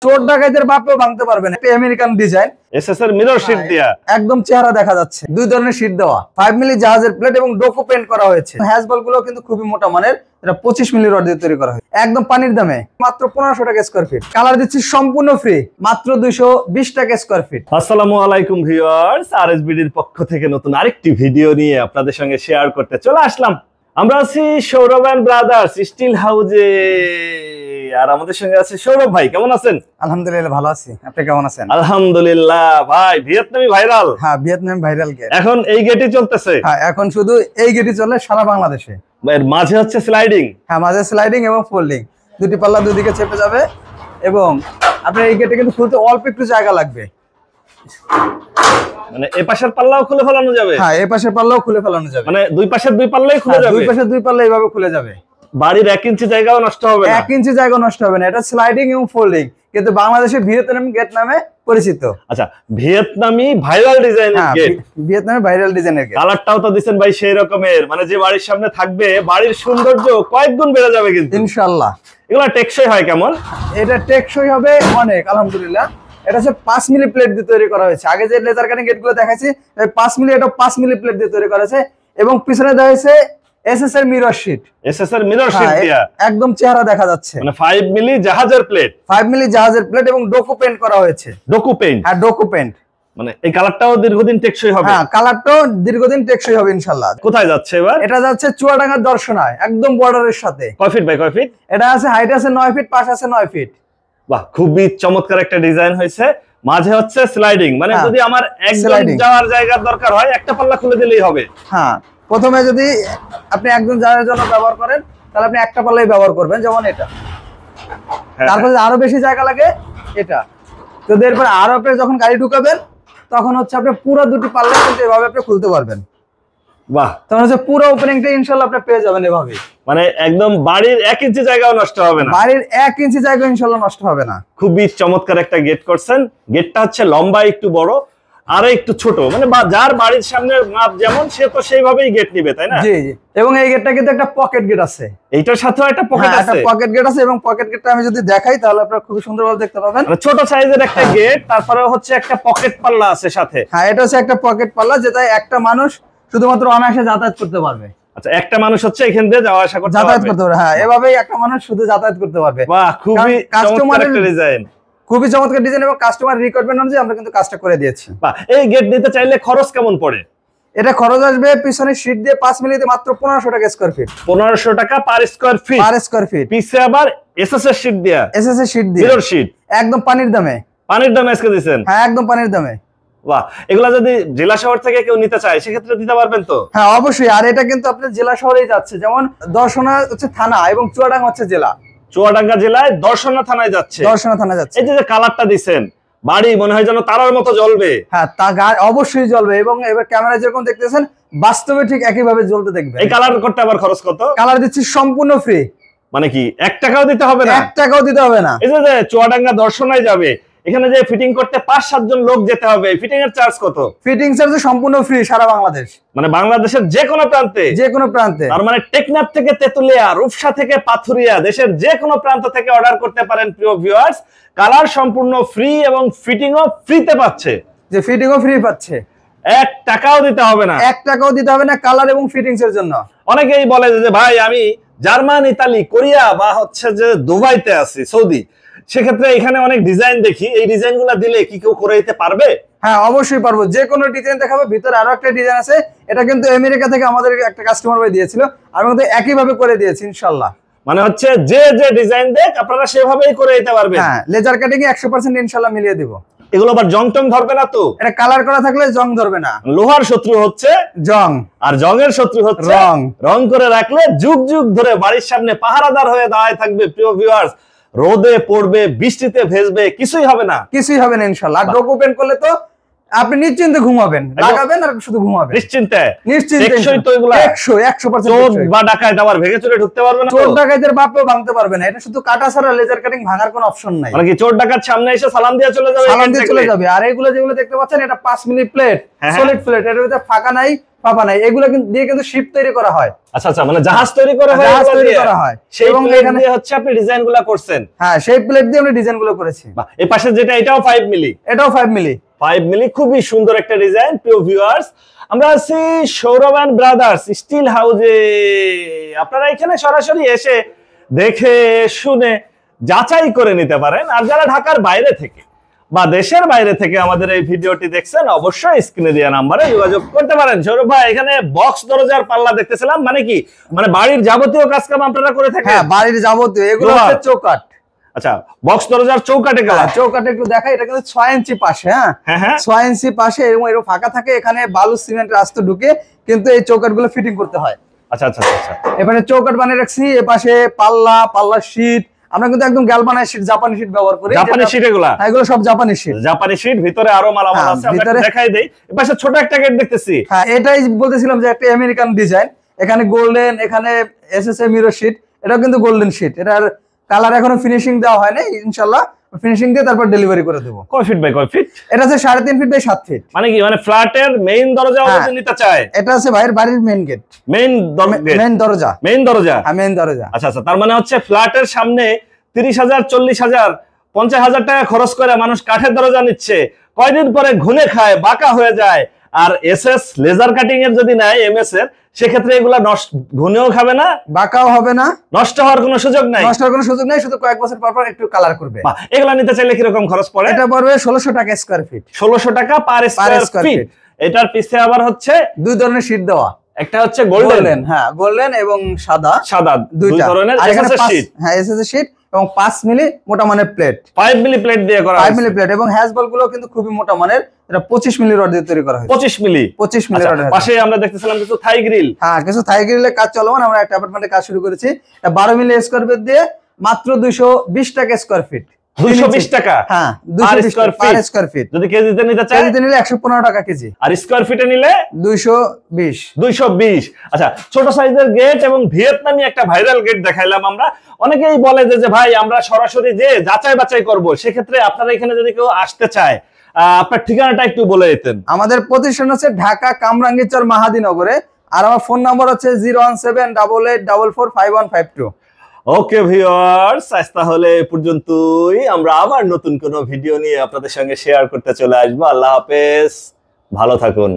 চোর ডাকাইতের বাপও ভাঙতে পারবে না। American design SSR mirror sheet দিয়া একদম চেহারা দেখা যাচ্ছে। দুই ধরনের শীট দেওয়া, 5 মিলি জাহাজের প্লেট এবং ডোকো পেইন্ট করা হয়েছে। হ্যাজবল গুলো কিন্তু খুবই মোটা মানের, এটা 25 মিলি রড দিয়ে তৈরি করা হয়েছে। একদম পানির দামে মাত্র 1500 টাকা স্কয়ার ফিট। কালার দিচ্ছি সম্পূর্ণ ফ্রি, মাত্র 220 টাকা স্কয়ার ফিট। আসসালামু আলাইকুম ভিউয়ার্স, আরএসবিডির পক্ষ থেকে নতুন আরেকটি ভিডিও নিয়ে আপনাদের সঙ্গে শেয়ার করতে চলে আসলাম। আমরা আছি সৌরভ এন্ড ব্রাদার্স স্টিল হাউজে, আর আমাদের সঙ্গে আছে সৌরভ ভাই। কেমন আছেন? আলহামদুলিল্লাহ ভালো আছি, আপনি কেমন আছেন? আলহামদুলিল্লাহ ভাই। ভিয়েতনামি ভাইরাল? হ্যাঁ, ভিয়েতনাম ভাইরাল গেট এখন এই গেটই চলতেছে? হ্যাঁ, এখন শুধু এই গেটই চলে সারা বাংলাদেশে। এর মাঝে হচ্ছে স্লাইডিং? হ্যাঁ, মাঝে স্লাইডিং এবং ফোল্ডিং, দুটি পাল্লা দুদিকে চেপে যাবে। এবং আপনার এই গেটে কিন্তু খুলতে অল্প একটু জায়গা লাগবে। মানে এই পাশের পাল্লাও খুলে ফেলানো যাবে? হ্যাঁ, এই পাশের পাল্লাও খুলে ফেলানো যাবে। মানে দুই পাশের দুই পাল্লাই খুলে যাবে? দুই পাশের দুই পাল্লা এইভাবে খুলে যাবে। বাড়ির 1 ইঞ্চি জায়গাও নষ্ট হবে না? 1 ইঞ্চি জায়গা নষ্ট হবে না। এটা স্লাইডিং এবং ফোল্ডিং, কিন্তু বাংলাদেশে ভিয়েতনাম গেট নামে পরিচিত। আচ্ছা, ভিয়েতনামি ভাইরাল ডিজাইনের গেট? ভিয়েতনামে ভাইরাল ডিজাইনের গেট। কালারটাও তো দিবেন ভাই সেই রকমের, মানে যে বাড়ির সামনে থাকবে বাড়ির সৌন্দর্য কয়েক গুণ বেড়ে যাবে কিন্তু ইনশাআল্লাহ। এগুলা টেকসই হয় কেমন? এটা টেকসই হবে অনেক, আলহামদুলিল্লাহ। এটা হচ্ছে 5 মিলি প্লেট দিয়ে তৈরি করা হয়েছে। আগে যে লেজার কাটিং গেটগুলো দেখাচ্ছি 5 মিলি, এটা 5 মিলি প্লেট দিয়ে তৈরি করা হয়েছে। এবং পিছনে দেওয়া হয়েছে SSR mirror sheet. SSR mirror sheet দিয়া একদম চেহারা দেখা যাচ্ছে। মানে 5 মিলি জাহাজের প্লেট? 5 মিলি জাহাজের প্লেট এবং ডোকো পেইন্ট করা হয়েছে। ডোকো পেইন্ট? হ্যাঁ, ডোকো পেইন্ট। মানে এই কালারটাও দীর্ঘদিন টেকসই হবে? হ্যাঁ, কালারটাও দীর্ঘদিন টেকসই হবে ইনশাআল্লাহ। কোথায় যাচ্ছে এবার? এটা যাচ্ছে চুয়াডাঙ্গার দর্শনায়, একদম বর্ডারের সাথে। কয় ফিট বাই কয় ফিট? এটা আছে হাইট আছে 9 ফিট, পাশ আছে 9 ফিট। বাহ, খুবই চমৎকার একটা ডিজাইন হয়েছে। মাঝে হচ্ছে স্লাইডিং, মানে যদি আমার একজন যাওয়ার জায়গার দরকার হয় একটা পাল্লা খুলে দিলেই হবে? হ্যাঁ, প্রথমে যদি আপনি একজন যাওয়ার জন্য ব্যবহার করেন তাহলে আপনি একটা পাল্লাই ব্যবহার করবেন, যেমন এটা। তারপরে আরো বেশি জায়গা লাগে এটা। যদি এরপর আরো আপনি যখন গাড়ি ঢুকাবেন তখন হচ্ছে আপনি পুরো দুটি পাল্লা কিন্তু এভাবে আপনি খুলতে পারবেন। বাহ, তখন হচ্ছে পুরো ওপেনিংটা ইনশাআল্লাহ আপনি পেয়ে যাবেন এভাবে। মানে একদম বাড়ির 1 ইঞ্চি জায়গাও নষ্ট হবে না? বাড়ির 1 ইঞ্চি জায়গা ইনশাআল্লাহ নষ্ট হবে না। খুবই চমৎকার একটা গেট করছেন। গেটটা হচ্ছে লম্বা একটু বড় আর একটু ছোট, মানে যার বাড়ির সামনের মাপ যেমন সে তো সেইভাবেই গেট নিবে, তাই না? জি জি। এবং এই গেটটা কিন্তু একটা পকেট গেট আছে। এইটার সাথেও একটা পকেট আছে? একটা পকেট গেট আছে, এবং পকেট গেটটা আমি যদি দেখাই তাহলে আপনারা খুব সুন্দরভাবে দেখতে পাবেন। মানে ছোট সাইজের একটা গেট, তারপরে হচ্ছে একটা পকেট পাল্লা আছে সাথে? হ্যাঁ, এটা হচ্ছে একটা পকেট পাল্লা, যেটা একটা মানুষ শুধুমাত্র অনায়াসে যাতায়াত করতে পারবে। আচ্ছা, একটা মানুষ হচ্ছে এখান দিয়ে যাওয়া আসা করতে যাতায়াত করতে পারবে। হ্যাঁ, এভাবেই একটা মানুষ শুধু যাতায়াত করতে পারবে। বাহ, খুবই চমৎকার একটা ডিজাইন। খুবই চমৎকার ডিজাইন, এবং কাস্টমার রিকোয়ারমেন্ট অনুযায়ী আমরা কিন্তু কাজটা করে দিয়েছি। বাহ, এই গেট নিতে চাইলে খরচ কেমন পড়ে? এটা খরচ আসবে পিছনে শীট দিয়ে 5 মিলিতে মাত্র 1500 টাকা স্কয়ার ফিট। 1500 টাকা per square feet? Per square feet. পিছে আবার এসএসএর শীট দিয়া? এসএসএর শীট দিয়ে, মিরর শীট, একদম পানির দামে। পানির দামে আজকে দিবেন? হ্যাঁ, একদম পানির দামে। বাহ, এগুলা যদি জেলা শহর থেকে কেউ নিতে চায় সেক্ষেত্রে দিতে পারবেন তো? হ্যাঁ, অবশ্যই। আর এটা কিন্তু আপনার জেলা শহরেই যাচ্ছে, যেমন দর্শনা হচ্ছে থানা এবং চুয়াডাঙ্গা হচ্ছে জেলা। চুয়াডাঙ্গা জেলায় দর্শনা থানায় যাচ্ছে? দর্শনা থানা যাচ্ছে। এই যে কালারটা দিবেন, বাড়ি মনে হয় যেন তারার মতো জ্বলবে। হ্যাঁ, তা অবশ্যই জ্বলবে, এবং এবার ক্যামেরা যেরকম দেখতেছেন বাস্তবে ঠিক একইভাবে জ্বলতে দেখবেন। এই কালার করতে আবার খরচ কত? কালার দিচ্ছি সম্পূর্ণ ফ্রি। মানে কি 1 টাকাও দিতে হবে না? 1 টাকাও দিতে হবে না। এই যে চুয়াডাঙ্গা দর্শনায় যাবে, এখানে যে ফিটিং করতে 5-7 জন লোক যেতে হবে, ফিটিং এর চার্জ কত? ফিটিং চার্জ সম্পূর্ণ ফ্রি সারা বাংলাদেশ, মানে বাংলাদেশের যে কোনো প্রান্তে? যে কোনো প্রান্তে। তার মানে টেকনাফ থেকে তেতুলিয়া, রূপসা থেকে পাথুরিয়া, দেশের যে কোনো প্রান্ত থেকে অর্ডার করতে পারেন প্রিয় ভিউয়ার্স। কালার সম্পূর্ণ ফ্রি এবং ফিটিংও ফ্রিতে পাচ্ছে? যে ফিটিংও ফ্রি পাচ্ছে, 1 টাকাও দিতে হবে না? 1 টাকাও দিতে হবে না কালার এবং ফিটিংস এর জন্য। অনেকেই বলে যে ভাই আমি জার্মান, ইতালি, কোরিয়া বা হচ্ছে যে দুবাইতে আছি, সৌদি, সেক্ষেত্রে এখানে অনেক ডিজাইন দেখি, এই ডিজাইনগুলো দিলে কি কেউ করে দিতে পারবে? হ্যাঁ, অবশ্যই পারবো। যে কোনো ডিজাইন দেখাবো। ভিতরে আরো একটা ডিজাইন আছে, এটা কিন্তু আমেরিকা থেকে আমাদের একটা কাস্টমার ভাই দিয়েছিল, আমি কিন্তু একইভাবে করে দিয়েছি ইনশাআল্লাহ। মানে হচ্ছে যে যে ডিজাইন দেখ আপনারা সেভাবেই করে দিতে পারবেন? হ্যাঁ, লেজার কাটিং এ 100% ইনশাআল্লাহ মিলিয়ে দিব। এগুলো আবার জং টং ধরবে না তো? এটা কালার করা থাকলে জং ধরবে না। লোহার শত্রু হচ্ছে জং, আর জংয়ের শত্রু হচ্ছে রং। রং করে রাখলে যুগ যুগ ধরে বাড়ির সামনে পাহারাদার হয়ে দাঁড়ায় থাকবে প্রিয় ভিউয়ার্স। রোদে পড়বে, বৃষ্টিতে ভেজবে, কিছুই হবে না? কিছুই হবে না ইনশাআল্লাহ। আর ডোক ওপেন করলে তো আপনি নিশ্চিন্তে ঘুমাবেন, লাগাবেন আর শুধু ঘুমাবেন নিশ্চিন্তে। নিশ্চিন্তে। টেকসই তো এগুলা? 100% চোর বা ডাকাত আবার ভেঙে চুরে ঢুকতে পারবে না? চোর ডাকাতের বাপও ভাঙতে পারবে না। এটা শুধু কাটা ছাড়া লেজার কাটিং ভাঙার কোনো অপশন নাই। মানে কি চোর ডাকাত সামনে এসে সালাম দিয়ে চলে যাবে? সালাম দিয়ে চলে যাবে। আর এগুলো যেগুলো দেখতে পাচ্ছেন এটা 5 মিলি প্লেট, সলিড প্লেট। এর ভিতরে ফাঁকা নাই, পাপা নাই, এগুলো কিন্তু দিয়ে কিন্তু শিপ তৈরি করা হয়। আচ্ছা আচ্ছা, মানে জাহাজ তৈরি করা হয়, জাহাজ তৈরি করা হয় সেই এবং প্লেট এখানে দিয়ে হচ্ছে আপনি ডিজাইনগুলো করছেন। হ্যাঁ, সেই প্লেট দিয়ে আমরা ডিজাইনগুলো করেছি। বাহ, এই পাশে যেটা এটাও 5 মিলি, এটাও 5 মিলি। 5 মিলি, খুবই সুন্দর একটা ডিজাইন। প্রিয় ভিউয়ার্স, আমরা আছি সৌরভ এন্ড ব্রাদার্স স্টিল হাউজে। আপনারা এখানে সরাসরি এসে দেখে শুনে যাচাই করে নিতে পারেন। আর যারা ঢাকার বাইরে থেকে বা দেশের বাইরে থেকে আমাদের এই ভিডিওটি দেখছেন, অবশ্যই স্ক্রিনে দেওয়া নাম্বারে যোগাযোগ করতে পারেন। সৌরভ ভাই, এখানে বক্স দরজার পাল্লা দেখতেছিলাম, মানে কি, মানে বাড়ির যাবতীয় কাজকাম আপনারা করে থাকেন? হ্যাঁ, বাড়ির যাবতীয়, এগুলো হচ্ছে চৌকাঠ। আচ্ছা, বক্স দরজার চৌকাঠে কাজ। চৌকাঠে একটু দেখাই, এটা কিন্তু 6 ইঞ্চি পাশে। হ্যাঁ হ্যাঁ, 6 ইঞ্চি পাশে এরকম ফাঁকা থাকে, এখানে বালু সিমেন্ট রাস্তা ঢুকে কিন্তু এই চৌকাঠগুলো ফিটিং করতে হয়। আচ্ছা আচ্ছা আচ্ছা, এপাশে চৌকাঠ বানিয়ে রাখছি, এপাশে পাল্লা শীট। আমরা কিন্তু একদম গ্যালভানাইজ শীট, জাপানি শীট ব্যবহার করি। জাপানি শীট এগুলা? হ্যাঁ, এগুলো সব জাপানি শীট। জাপানি শীট, ভিতরে আরো মালামাল আছে, আমরা দেখাই দেই। এপাশে ছোট একটা গেট দেখতেছি। হ্যাঁ, এটাই বলতেছিলাম যে একটা আমেরিকান ডিজাইন। এখানে গোল্ডেন, এখানে এসএসএ মিরর শীট, এটাও কিন্তু গোল্ডেন শীট। এটার কালার এখনো ফিনিশিং দেওয়া হয় না, ইনশাআল্লাহ ফিনিশিং দিয়ে তারপর ডেলিভারি করে দেব। কয় ফিট বাই কয় ফিট? এটা আছে 3.5 ফিট বাই 7 ফিট। মানে কি, মানে ফ্ল্যাটের মেইন দরজা যদি নিতে চায়? এটা আছে ভাইয়ের বাড়ির মেইন গেট, মেইন দরজা। মেইন দরজা, হ্যাঁ, মেইন দরজা। আচ্ছা আচ্ছা, তার মানে হচ্ছে ফ্ল্যাটের সামনে 30,000, 40,000, 50,000 টাকা খরচ করে মানুষ কাঠের দরজা নিচ্ছে, কয়দিন পরে ঘুনে খায়, বাঁকা হয়ে যায়। আর এসএস লেজার কাটিং এর যদি নেয় এমএস এর, সেক্ষেত্রে এগুলা নষ্ট, ঘুনেও খাবে না, বাঁকাও হবে না, নষ্ট হওয়ার কোনো সুযোগ নাই। নষ্ট হওয়ার কোনো সুযোগ নাই, শুধু কয়েক বছর পর পর একটু কালার করবে। এগুলা নিতে চাইলে কিরকম খরচ পড়ে? এটা পড়বে 1600 টাকা স্কয়ার ফিট। 1600 টাকা পার স্কয়ার ফিট। এটার পিছে আবার হচ্ছে দুই ধরনের শীট দেওয়া, একটা হচ্ছে গোল্ডেন, হ্যাঁ গোল্ডেন এবং সাদা দুই ধরনের এসএস শীট। হ্যাঁ, এসএস শীট এবং 5 মিলি মোটা মানের প্লেট, 5 মিলি প্লেট দিয়ে করা, 5 মিলি প্লেট। এবং হ্যাজবল গুলো কিন্তু খুবই মোটা মানের, এটা 25 মিলি রড দিয়ে তৈরি করা হয়। 25 মিলি রড। পাশে আমরা দেখতেছিলাম কিছু থাই গ্রিল। হ্যাঁ, কিছু থাই গ্রিলের কাজ চলমান। আমরা একটা অ্যাপার্টমেন্টে কাজ শুরু করেছি। এটা 12 মিলি স্কয়ার ফিট দিয়ে মাত্র 220 টাকা স্কয়ার ফিট। 220 টাকা? হ্যাঁ, 220 টাকা স্কয়ার ফিট। যদি কেজিতে নিতে চাই? কেজিতে নিলে 115 টাকা কেজি। আর স্কয়ার ফিটে নিলে 220। আচ্ছা, ছোট সাইজের গেট এবং ভিয়েতনামি একটা ভাইরাল গেট দেখাইলাম আমরা। অনেকেই বলে যে ভাই আমরা সরাসরি যে যাচাই বাছাই করব, সেক্ষেত্রে আপনারা এখানে যদি কেউ আসতে চায়, আপনার ঠিকানাটা একটু বলে দিতেন। আমাদের প্রতিষ্ঠান হচ্ছে ঢাকা কামরাঙ্গীরচর মাহাদীনগরে। আর আমার ফোন নাম্বার হচ্ছে 01788445152। ওকে ভিউয়ার্স, আজ তাহলে এ পর্যন্তই। আমরা আবার নতুন কোনো ভিডিও নিয়ে আপনাদের সঙ্গে শেয়ার করতে চলে আসবো। আল্লাহ হাফেজ, ভালো থাকুন।